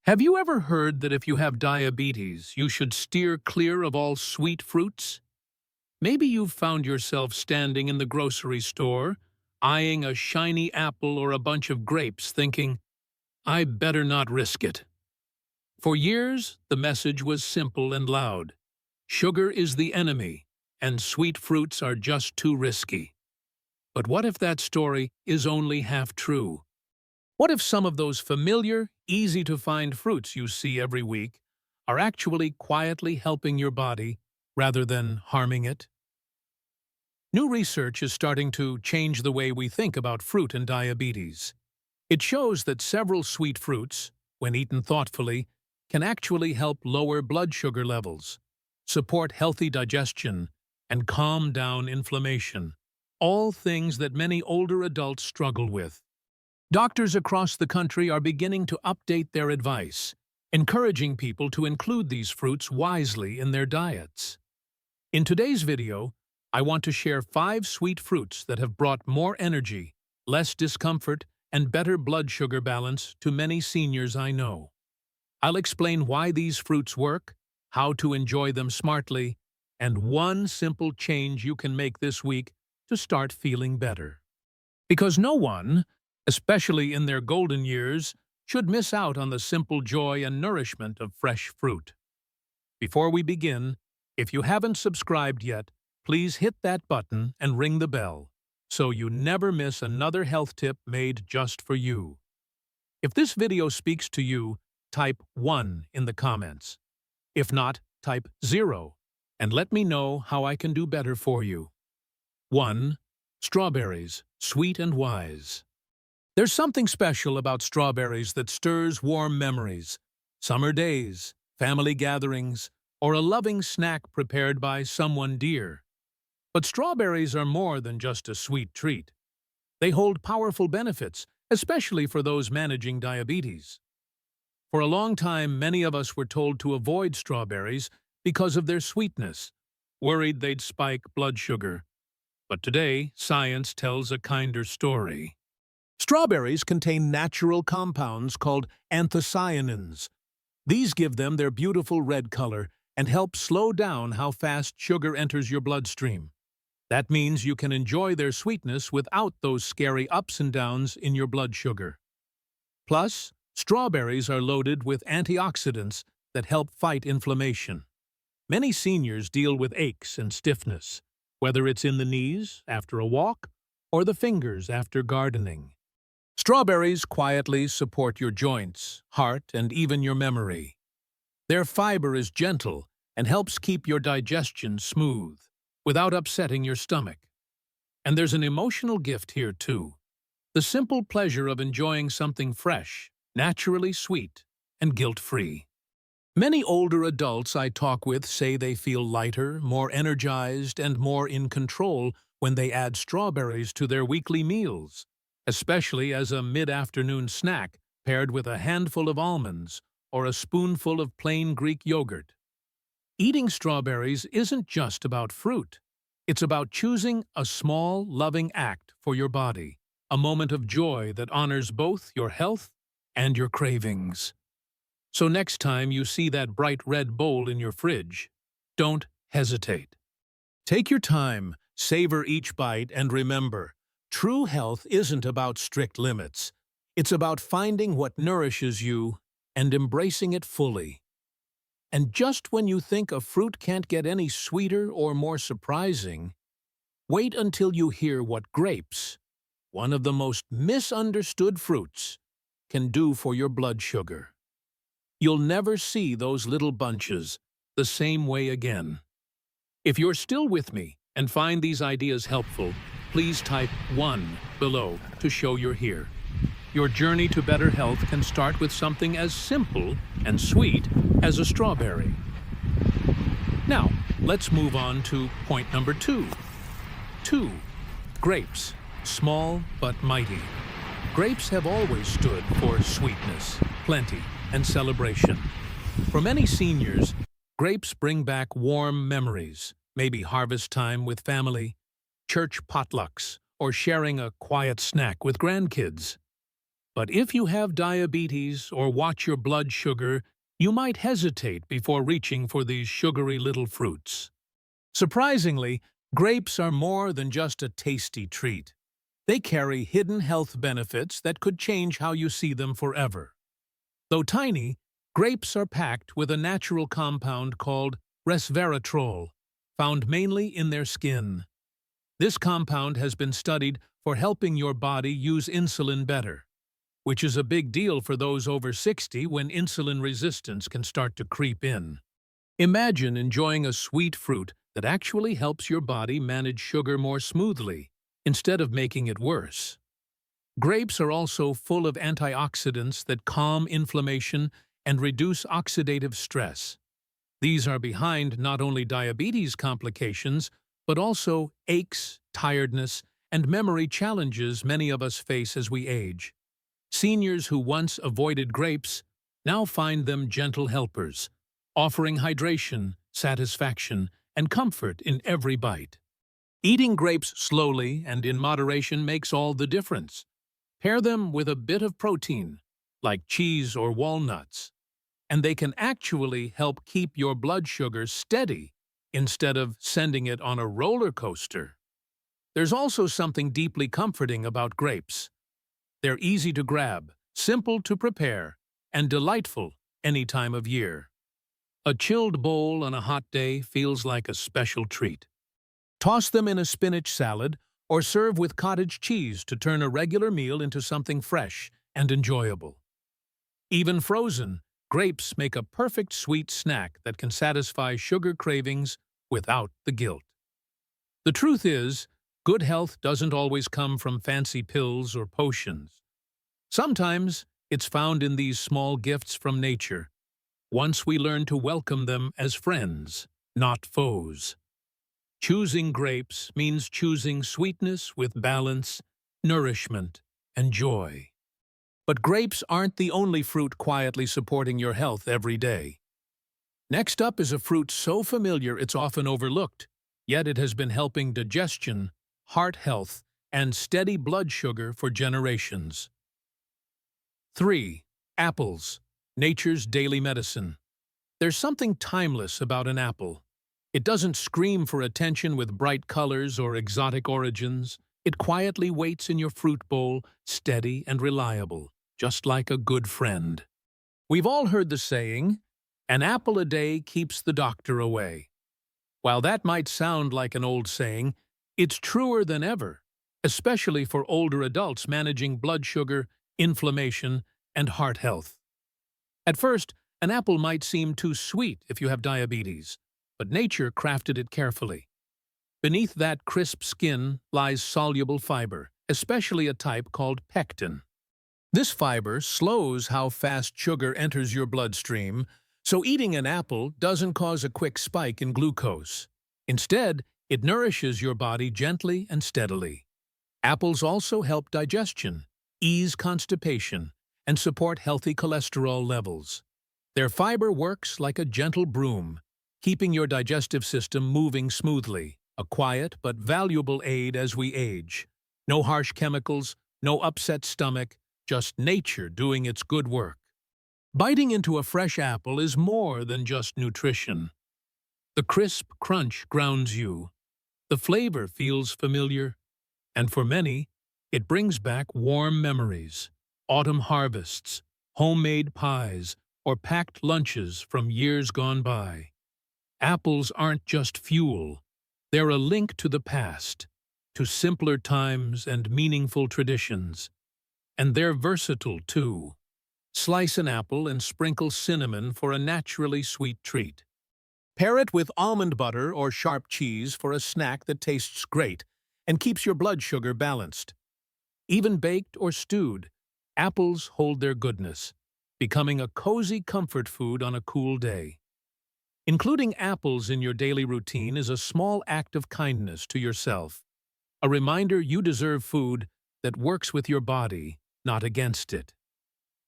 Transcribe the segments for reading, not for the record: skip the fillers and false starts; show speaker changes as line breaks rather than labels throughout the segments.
Have you ever heard that if you have diabetes, you should steer clear of all sweet fruits? Maybe you've found yourself standing in the grocery store, eyeing a shiny apple or a bunch of grapes, thinking, I better not risk it. For years, the message was simple and loud. Sugar is the enemy, and sweet fruits are just too risky. But what if that story is only half true? What if some of those familiar, easy-to-find fruits you see every week are actually quietly helping your body rather than harming it? New research is starting to change the way we think about fruit and diabetes. It shows that several sweet fruits, when eaten thoughtfully, can actually help lower blood sugar levels, support healthy digestion, and calm down inflammation, all things that many older adults struggle with. Doctors across the country are beginning to update their advice, encouraging people to include these fruits wisely in their diets. In today's video, I want to share 5 sweet fruits that have brought more energy, less discomfort, and better blood sugar balance to many seniors I know. I'll explain why these fruits work, how to enjoy them smartly, and one simple change you can make this week to start feeling better. Because no one, especially in their golden years, should miss out on the simple joy and nourishment of fresh fruit. Before we begin, if you haven't subscribed yet, please hit that button and ring the bell so you never miss another health tip made just for you. If this video speaks to you, type 1 in the comments. If not, type 0 and let me know how I can do better for you. 1. Strawberries, sweet and wise. There's something special about strawberries that stirs warm memories, summer days, family gatherings, or a loving snack prepared by someone dear. But strawberries are more than just a sweet treat. They hold powerful benefits, especially for those managing diabetes. For a long time, many of us were told to avoid strawberries because of their sweetness, worried they'd spike blood sugar. But today, science tells a kinder story. Strawberries contain natural compounds called anthocyanins. These give them their beautiful red color and help slow down how fast sugar enters your bloodstream. That means you can enjoy their sweetness without those scary ups and downs in your blood sugar. Plus, strawberries are loaded with antioxidants that help fight inflammation. Many seniors deal with aches and stiffness, whether it's in the knees after a walk or the fingers after gardening. Strawberries quietly support your joints, heart, and even your memory. Their fiber is gentle and helps keep your digestion smooth, without upsetting your stomach. And there's an emotional gift here too. The simple pleasure of enjoying something fresh, naturally sweet, and guilt-free. Many older adults I talk with say they feel lighter, more energized, and more in control when they add strawberries to their weekly meals, especially as a mid-afternoon snack paired with a handful of almonds or a spoonful of plain Greek yogurt. Eating strawberries isn't just about fruit. It's about choosing a small, loving act for your body, a moment of joy that honors both your health and your cravings. So next time you see that bright red bowl in your fridge, don't hesitate. Take your time, savor each bite, and remember, true health isn't about strict limits. It's about finding what nourishes you and embracing it fully. And just when you think a fruit can't get any sweeter or more surprising, wait until you hear what grapes, one of the most misunderstood fruits, can do for your blood sugar. You'll never see those little bunches the same way again. If you're still with me and find these ideas helpful, please type 1 below to show you're here. Your journey to better health can start with something as simple and sweet as a strawberry. Now, let's move on to point number 2. 2. Grapes, small but mighty. Grapes have always stood for sweetness, plenty, and celebration. For many seniors, grapes bring back warm memories, maybe harvest time with family, church potlucks, or sharing a quiet snack with grandkids. But if you have diabetes or watch your blood sugar, you might hesitate before reaching for these sugary little fruits. Surprisingly, grapes are more than just a tasty treat. They carry hidden health benefits that could change how you see them forever. Though tiny, grapes are packed with a natural compound called resveratrol, found mainly in their skin. This compound has been studied for helping your body use insulin better, which is a big deal for those over 60 when insulin resistance can start to creep in. Imagine enjoying a sweet fruit that actually helps your body manage sugar more smoothly, instead of making it worse. Grapes are also full of antioxidants that calm inflammation and reduce oxidative stress. These are behind not only diabetes complications, but also aches, tiredness, and memory challenges many of us face as we age. Seniors who once avoided grapes now find them gentle helpers, offering hydration, satisfaction, and comfort in every bite. Eating grapes slowly and in moderation makes all the difference. Pair them with a bit of protein, like cheese or walnuts, and they can actually help keep your blood sugar steady instead of sending it on a roller coaster. There's also something deeply comforting about grapes. They're easy to grab, simple to prepare, and delightful any time of year. A chilled bowl on a hot day feels like a special treat. Toss them in a spinach salad or serve with cottage cheese to turn a regular meal into something fresh and enjoyable. Even frozen, grapes make a perfect sweet snack that can satisfy sugar cravings without the guilt. The truth is, good health doesn't always come from fancy pills or potions. Sometimes it's found in these small gifts from nature, once we learn to welcome them as friends, not foes. Choosing grapes means choosing sweetness with balance, nourishment, and joy. But grapes aren't the only fruit quietly supporting your health every day. Next up is a fruit so familiar it's often overlooked, yet it has been helping digestion, heart health, and steady blood sugar for generations. 3. Apples, nature's daily medicine. There's something timeless about an apple. It doesn't scream for attention with bright colors or exotic origins. It quietly waits in your fruit bowl, steady and reliable, just like a good friend. We've all heard the saying, "An apple a day keeps the doctor away." While that might sound like an old saying, it's truer than ever, especially for older adults managing blood sugar, inflammation, and heart health. At first, an apple might seem too sweet if you have diabetes, but nature crafted it carefully. Beneath that crisp skin lies soluble fiber, especially a type called pectin. This fiber slows how fast sugar enters your bloodstream, so eating an apple doesn't cause a quick spike in glucose. Instead, it nourishes your body gently and steadily. Apples also help digestion, ease constipation, and support healthy cholesterol levels. Their fiber works like a gentle broom, keeping your digestive system moving smoothly, a quiet but valuable aid as we age. No harsh chemicals, no upset stomach, just nature doing its good work. Biting into a fresh apple is more than just nutrition. The crisp crunch grounds you. The flavor feels familiar, and for many, it brings back warm memories. Autumn harvests, homemade pies, or packed lunches from years gone by. Apples aren't just fuel. They're a link to the past, to simpler times and meaningful traditions. And they're versatile, too. Slice an apple and sprinkle cinnamon for a naturally sweet treat. Pair it with almond butter or sharp cheese for a snack that tastes great and keeps your blood sugar balanced. Even baked or stewed, apples hold their goodness, becoming a cozy comfort food on a cool day. Including apples in your daily routine is a small act of kindness to yourself, a reminder you deserve food that works with your body, not against it.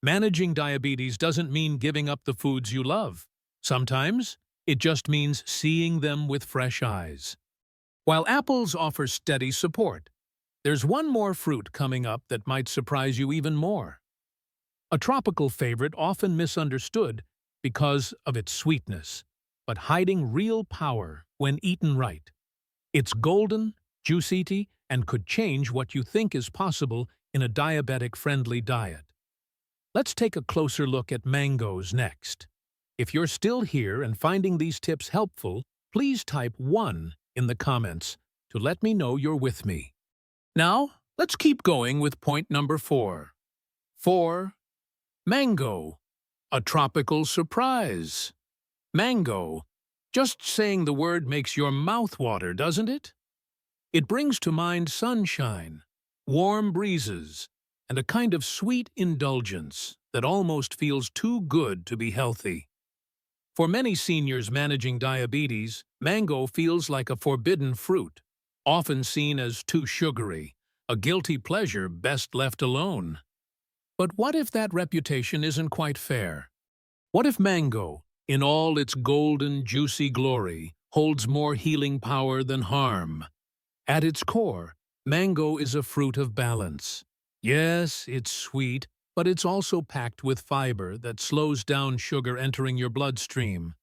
Managing diabetes doesn't mean giving up the foods you love. Sometimes, it just means seeing them with fresh eyes. While apples offer steady support, there's one more fruit coming up that might surprise you even more. A tropical favorite often misunderstood because of its sweetness, but hiding real power when eaten right. It's golden, juicy, and could change what you think is possible in a diabetic-friendly diet. Let's take a closer look at mangoes next. If you're still here and finding these tips helpful, please type 1 in the comments to let me know you're with me. Now, let's keep going with point number 4. 4. Mango. A tropical surprise. Mango. Just saying the word makes your mouth water, doesn't it? It brings to mind sunshine, warm breezes, and a kind of sweet indulgence that almost feels too good to be healthy. For many seniors managing diabetes, mango feels like a forbidden fruit, often seen as too sugary, a guilty pleasure best left alone. But what if that reputation isn't quite fair? What if mango, in all its golden, juicy glory, holds more healing power than harm? At its core, mango is a fruit of balance. Yes, it's sweet, but it's also packed with fiber that slows down sugar entering your bloodstream.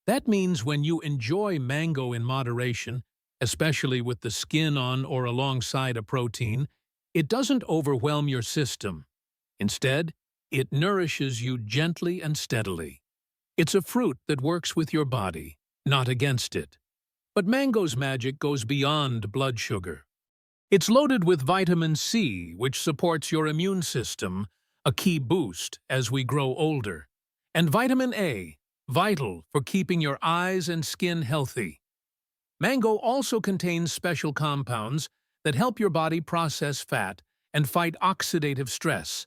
That means when you enjoy mango in moderation, especially with the skin on or alongside a protein, it doesn't overwhelm your system. Instead, it nourishes you gently and steadily. It's a fruit that works with your body, not against it. But mango's magic goes beyond blood sugar. It's loaded with vitamin C, which supports your immune system, a key boost as we grow older, and vitamin A, vital for keeping your eyes and skin healthy. Mango also contains special compounds that help your body process fat and fight oxidative stress,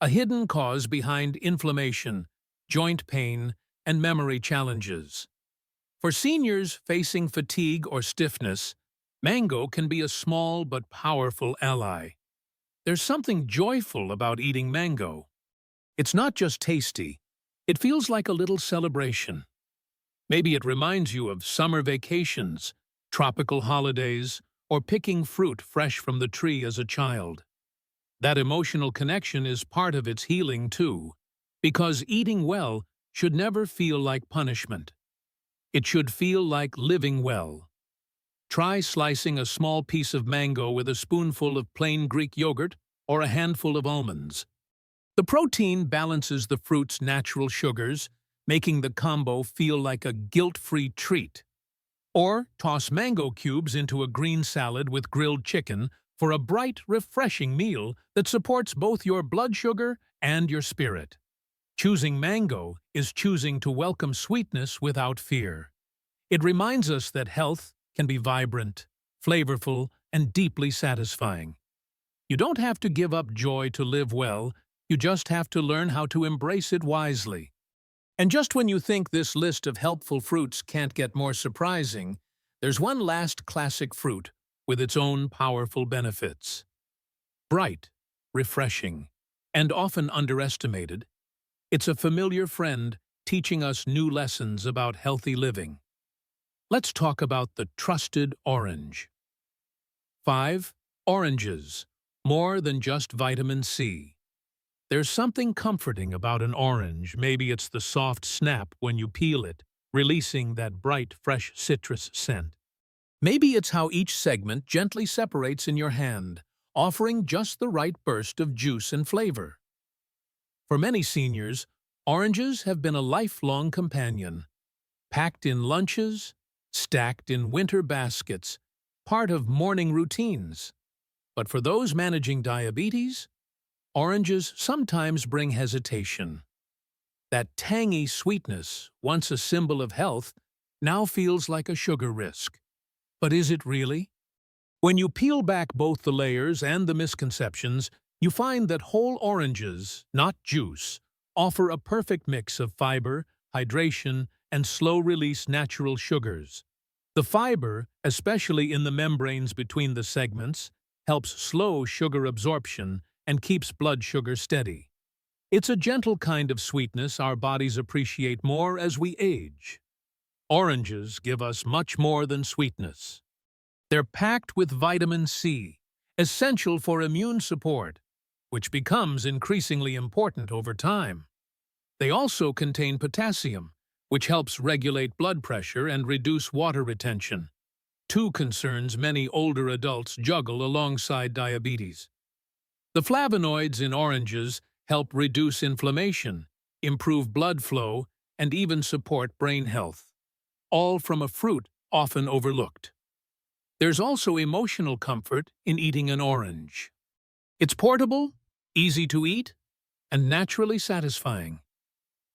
a hidden cause behind inflammation, joint pain, and memory challenges. For seniors facing fatigue or stiffness, mango can be a small but powerful ally. There's something joyful about eating mango. It's not just tasty, it feels like a little celebration. Maybe it reminds you of summer vacations, tropical holidays, or picking fruit fresh from the tree as a child. That emotional connection is part of its healing too, because eating well should never feel like punishment. It should feel like living well. Try slicing a small piece of mango with a spoonful of plain Greek yogurt or a handful of almonds. The protein balances the fruit's natural sugars, making the combo feel like a guilt-free treat. Or toss mango cubes into a green salad with grilled chicken for a bright, refreshing meal that supports both your blood sugar and your spirit. Choosing mango is choosing to welcome sweetness without fear. It reminds us that health can be vibrant, flavorful, and deeply satisfying. You don't have to give up joy to live well, you just have to learn how to embrace it wisely. And just when you think this list of helpful fruits can't get more surprising, there's one last classic fruit with its own powerful benefits. Bright, refreshing, and often underestimated, it's a familiar friend teaching us new lessons about healthy living. Let's talk about the trusted orange. 5. Oranges. More than just vitamin C. There's something comforting about an orange. Maybe it's the soft snap when you peel it, releasing that bright, fresh citrus scent. Maybe it's how each segment gently separates in your hand, offering just the right burst of juice and flavor. For many seniors, oranges have been a lifelong companion. Packed in lunches, stacked in winter baskets, part of morning routines. But for those managing diabetes, oranges sometimes bring hesitation. That tangy sweetness, once a symbol of health, now feels like a sugar risk. But is it really? When you peel back both the layers and the misconceptions, you find that whole oranges, not juice, offer a perfect mix of fiber, hydration, and slow-release natural sugars. The fiber, especially in the membranes between the segments, helps slow sugar absorption and keeps blood sugar steady. It's a gentle kind of sweetness our bodies appreciate more as we age. Oranges give us much more than sweetness. They're packed with vitamin C, essential for immune support, which becomes increasingly important over time. They also contain potassium, which helps regulate blood pressure and reduce water retention, two concerns many older adults juggle alongside diabetes. The flavonoids in oranges help reduce inflammation, improve blood flow, and even support brain health, all from a fruit often overlooked. There's also emotional comfort in eating an orange. It's portable, easy to eat, and naturally satisfying.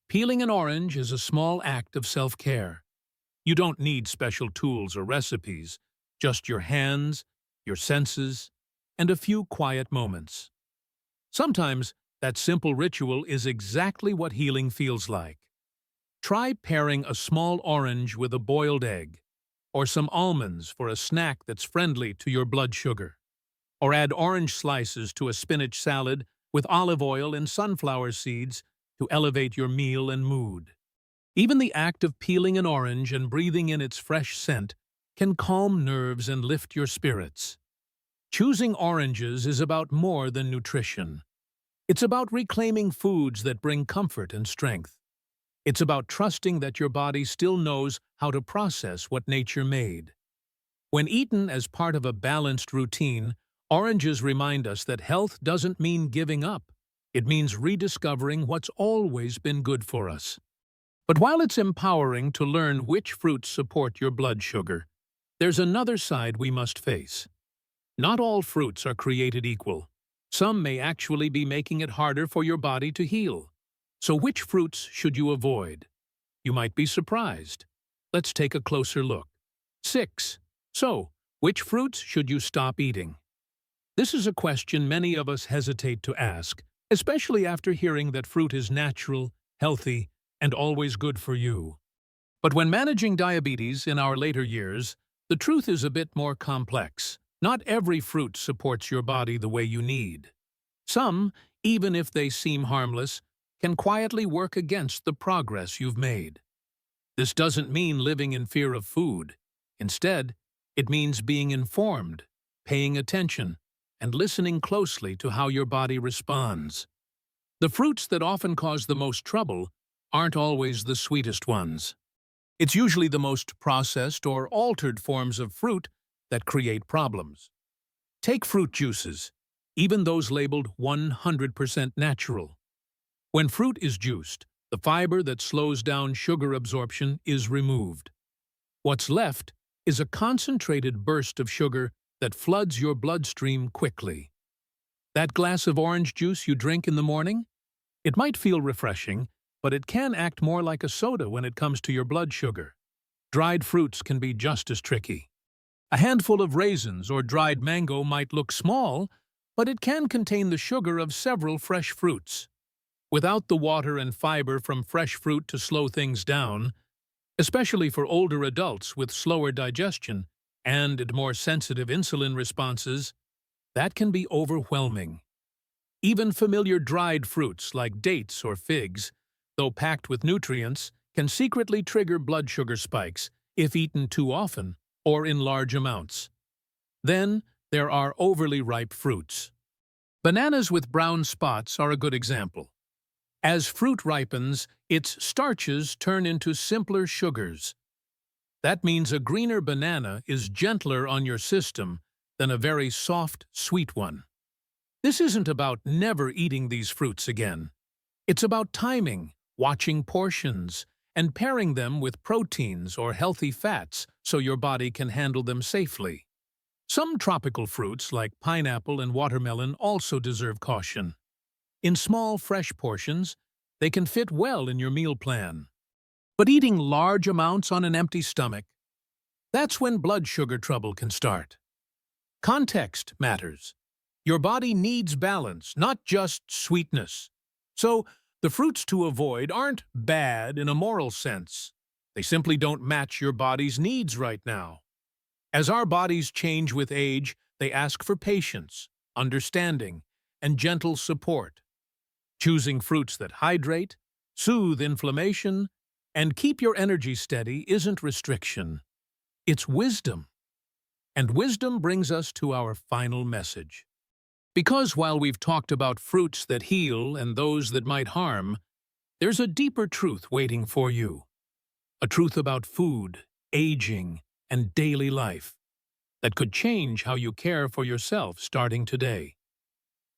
Peeling an orange is a small act of self-care. You don't need special tools or recipes, just your hands, your senses, and a few quiet moments. Sometimes that simple ritual is exactly what healing feels like. Try pairing a small orange with a boiled egg, or some almonds for a snack that's friendly to your blood sugar. Or add orange slices to a spinach salad with olive oil and sunflower seeds to elevate your meal and mood. Even the act of peeling an orange and breathing in its fresh scent can calm nerves and lift your spirits. Choosing oranges is about more than nutrition. It's about reclaiming foods that bring comfort and strength. It's about trusting that your body still knows how to process what nature made. When eaten as part of a balanced routine, oranges remind us that health doesn't mean giving up. It means rediscovering what's always been good for us. But while it's empowering to learn which fruits support your blood sugar, there's another side we must face. Not all fruits are created equal. Some may actually be making it harder for your body to heal. So which fruits should you avoid? You might be surprised. Let's take a closer look. 6. So, which fruits should you stop eating? This is a question many of us hesitate to ask, especially after hearing that fruit is natural, healthy, and always good for you. But when managing diabetes in our later years, the truth is a bit more complex. Not every fruit supports your body the way you need. Some, even if they seem harmless, can quietly work against the progress you've made. This doesn't mean living in fear of food. Instead, it means being informed, paying attention, and listening closely to how your body responds. The fruits that often cause the most trouble aren't always the sweetest ones. It's usually the most processed or altered forms of fruit that create problems. Take fruit juices, even those labeled 100% natural. When fruit is juiced, the fiber that slows down sugar absorption is removed. What's left is a concentrated burst of sugar that floods your bloodstream quickly. That glass of orange juice you drink in the morning? It might feel refreshing, but it can act more like a soda when it comes to your blood sugar. Dried fruits can be just as tricky. A handful of raisins or dried mango might look small, but it can contain the sugar of several fresh fruits. Without the water and fiber from fresh fruit to slow things down, especially for older adults with slower digestion and more sensitive insulin responses, that can be overwhelming. Even familiar dried fruits like dates or figs, though packed with nutrients, can secretly trigger blood sugar spikes if eaten too often or in large amounts. Then there are overly ripe fruits. Bananas with brown spots are a good example. As fruit ripens, its starches turn into simpler sugars. That means a greener banana is gentler on your system than a very soft, sweet one. This isn't about never eating these fruits again. It's about timing, watching portions, and pairing them with proteins or healthy fats so your body can handle them safely. Some tropical fruits, like pineapple and watermelon, also deserve caution. In small, fresh portions, they can fit well in your meal plan. But eating large amounts on an empty stomach, that's when blood sugar trouble can start. Context matters. Your body needs balance, not just sweetness. So, the fruits to avoid aren't bad in a moral sense. They simply don't match your body's needs right now. As our bodies change with age, they ask for patience, understanding, and gentle support. Choosing fruits that hydrate, soothe inflammation, and keep your energy steady isn't restriction. It's wisdom. And wisdom brings us to our final message. Because while we've talked about fruits that heal and those that might harm, there's a deeper truth waiting for you. A truth about food, aging, and daily life that could change how you care for yourself starting today.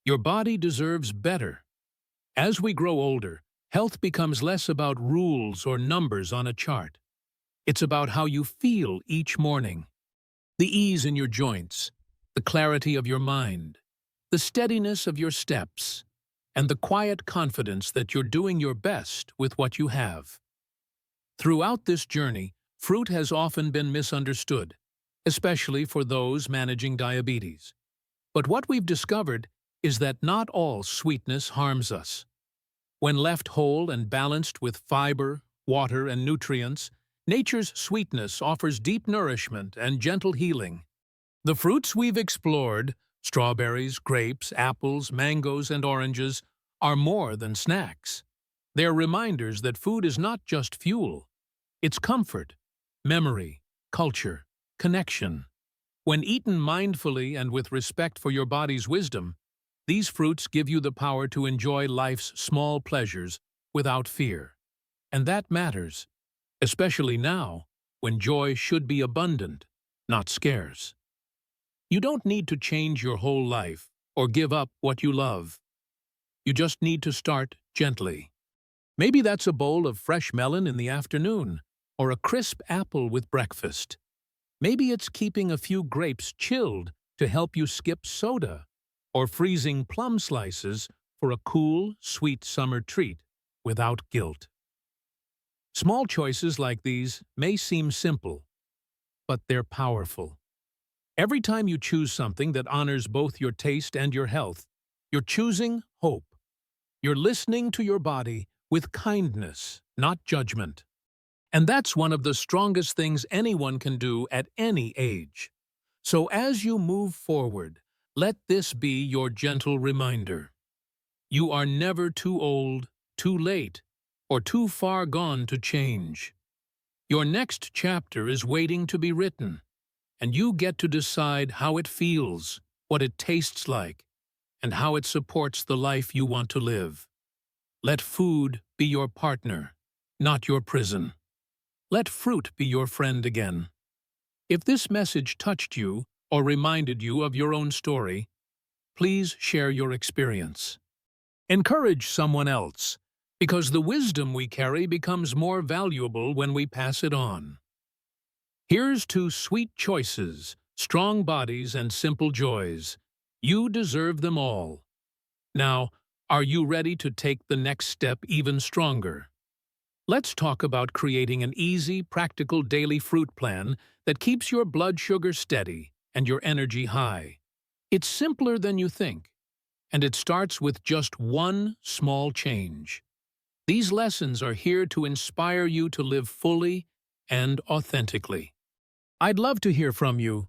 Your body deserves better. As we grow older, health becomes less about rules or numbers on a chart. It's about how you feel each morning. The ease in your joints, the clarity of your mind, the steadiness of your steps, and the quiet confidence that you're doing your best with what you have. Throughout this journey, fruit has often been misunderstood, especially for those managing diabetes. But what we've discovered is that not all sweetness harms us. When left whole and balanced with fiber, water, and nutrients, nature's sweetness offers deep nourishment and gentle healing. The fruits we've explored, strawberries, grapes, apples, mangoes, and oranges, are more than snacks. They're reminders that food is not just fuel. It's comfort, memory, culture, connection. When eaten mindfully and with respect for your body's wisdom, these fruits give you the power to enjoy life's small pleasures without fear. And that matters, especially now, when joy should be abundant, not scarce. You don't need to change your whole life or give up what you love. You just need to start gently. Maybe that's a bowl of fresh melon in the afternoon, or a crisp apple with breakfast. Maybe it's keeping a few grapes chilled to help you skip soda, or freezing plum slices for a cool, sweet summer treat without guilt. Small choices like these may seem simple, but they're powerful. Every time you choose something that honors both your taste and your health, you're choosing hope. You're listening to your body with kindness, not judgment. And that's one of the strongest things anyone can do at any age. So as you move forward, let this be your gentle reminder. You are never too old, too late, or too far gone to change. Your next chapter is waiting to be written, and you get to decide how it feels, what it tastes like, and how it supports the life you want to live. Let food be your partner, not your prison. Let fruit be your friend again. If this message touched you or reminded you of your own story, please share your experience. Encourage someone else, because the wisdom we carry becomes more valuable when we pass it on. Here's to sweet choices, strong bodies, and simple joys. You deserve them all. Now, are you ready to take the next step even stronger? Let's talk about creating an easy, practical daily fruit plan that keeps your blood sugar steady and your energy high. It's simpler than you think, and it starts with just one small change. These lessons are here to inspire you to live fully and authentically. I'd love to hear from you.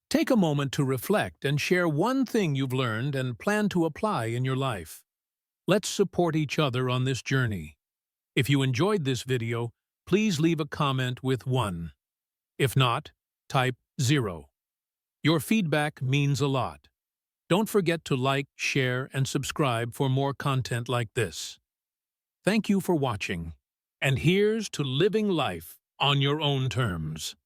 Take a moment to reflect and share one thing you've learned and plan to apply in your life. Let's support each other on this journey. If you enjoyed this video, please leave a comment with 1. If not, type 0. Your feedback means a lot. Don't forget to like, share, and subscribe for more content like this. Thank you for watching, and here's to living life on your own terms.